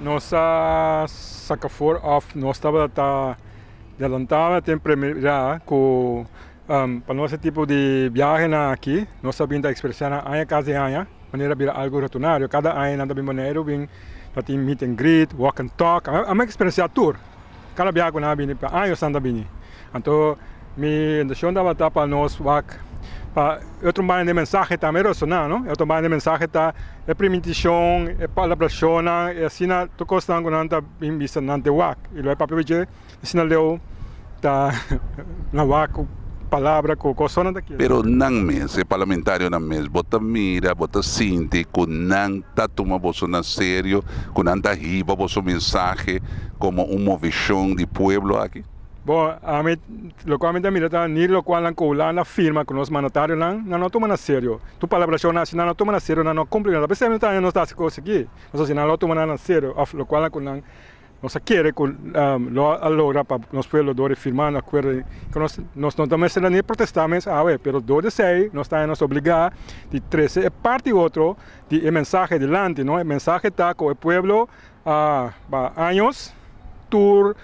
Nossa saca for of nós estava adelantada tem primeira com para nosso tipo de viagem aqui, nós sabemos da expressão a casa a maneira vira algo rotunário, cada ano nada bem maneiro vem tem meet and greet, walk and talk, a minha experiência tour, cada viagem na bem para anos anda bem, então me deixou da volta para nós walk para eu trabalho de mensagem também ressonar, não? Eu trabalho de mensagem tá é primição, é palabração, é assim na tu costa com nanta bem vista nante walk, e lo é papel de assim leu tá na walk palavra com coisa daqui. Pero nang mes, parlamentário nang mes, bota mira, bota sinti, com nang tatuma boso na sério, com nanta riba boso mensagem como uma visão de pueblo aqui. Bom, a mim, localmente mira tá ni lo qual com lá na firma com os mandatários não toma na sério. Tu palavra chona assim não toma na sério, não cumpre nada. Pensei não está se coisa aqui. Mas assim não toma na sério, lo qual com não nos quiere con allora para nos pueblo dove firmar acuerdo que nós não estamos nem protestamos pero dove sei nós está nos obrigar de 13 é parte outro de mensagem delante, não? O mensagem está com o pueblo anos tour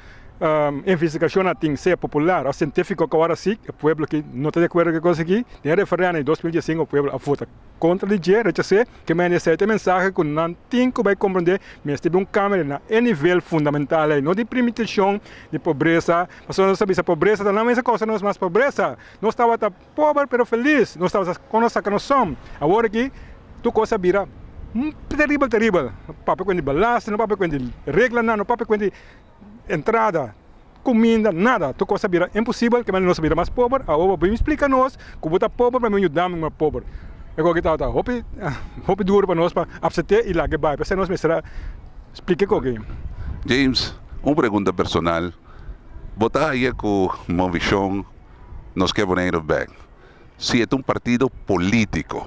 investigação tem que ser popular, científico que agora sim, o pueblo que não está de acordo com coisa aqui, tem referência em 2015 o pueblo a votar contra a lei, rechaçar, que me necessita mensagem que não tem que vai compreender, mas tem câmera em nível fundamental, não de primição, de pobreza, mas nós sabemos a pobreza, não é a mesma coisa, não é mais pobreza, nós estávamos pobres, pero feliz, nós estávamos com nossa que nós somos, agora aqui, tu coisa vira terrível, papel com de balanço, não papel com de regra, não papel com de entrada, comida, nada. Tu coisa vira impossível, que nós vira mais pobre. Agora, vem explica-nos como está pobre para me ajudar mais pobre. É o que está, hope duro para nós, para aceitar e lá que vai. Para nós, será, explique com quem. James, uma pergunta personal. Botar aí com uma visão, nos quer bonito bem. Se é partido político,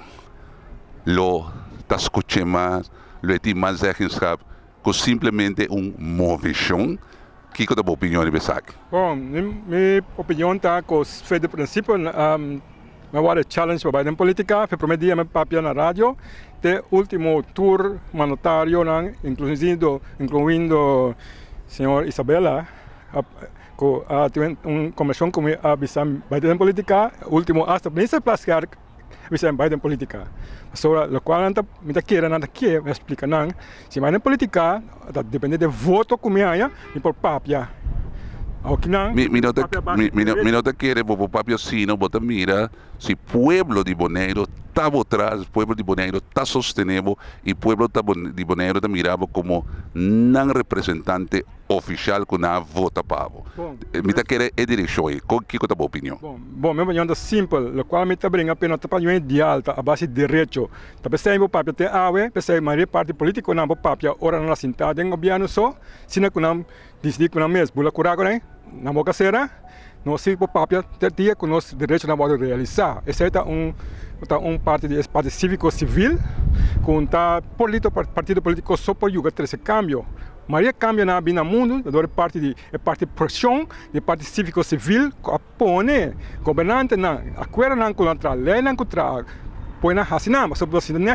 lo está escutando mais, lo tem mais regenskap, com simplesmente uma visão. Que é a tua opinião de Besak? Bom, minha opinião está com os feitos de princípio, me vou challenge para a política, foi o primeiro dia me papia na rádio, o último tour mandatário, incluindo senhor Isabela, tive uma conversação com a vice-presidente política, último hasta ministro plasticar vice-presidente política. Sobre o qual me explica não, se vai na política, depende do voto que me há e por papia. Minota quiere por papia sino, bota mira, si pueblo de Bonaire está atrás, pueblo de Bonaire está sostenido y pueblo de Bonaire está mirado como non representante oficial que não vota para. Mita quiere é direction aí, qual que é a tua opinião? Bom, minha opinião é simples, o qual me está brinca pena tá para de alta a base de direito. Tá pensando em papia te ave, pensando em maioria parte política não papia ora na sentada em governo só, sino que não decidir que não mesmo, bula curago né, na boca será, nós se papia ter dia que nós direito não pode realizar. Esse é parte de parte cívico civil, com partido político só para jogar esse cambio. Maria cambia na bina mundo, da parte de pressão, de parte cívico civil, apone governante na acordo não contra lei não contra põe na assinar, mas se não é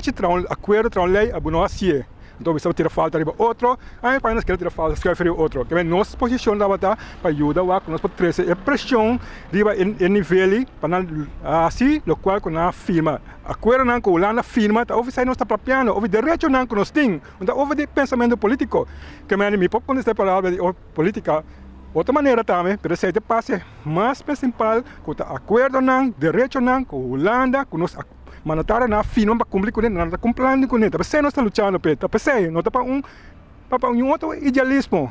acordo contra lei a boa assim. Então, você vai tirar falta de outro, aí para nós querer tirar falta, se vai outro. Que nossa posição da batalha para ajudar o que nós podemos ter pressão em nível para assim, o qual com a firma, acordo não com a firma, tá houve sai nós está planeando, houve direito não que nós tem, então houve de pensamento político, que me pode quando está palavra de política. Outra maneira também, pero se passe mais principal, com acordo não, direito não, com Holanda, com nós mandatário na firma para cumprir com ele, não está cumprindo com ele. Tapi saya não está lutando, tapi saya não está para um outro idealismo.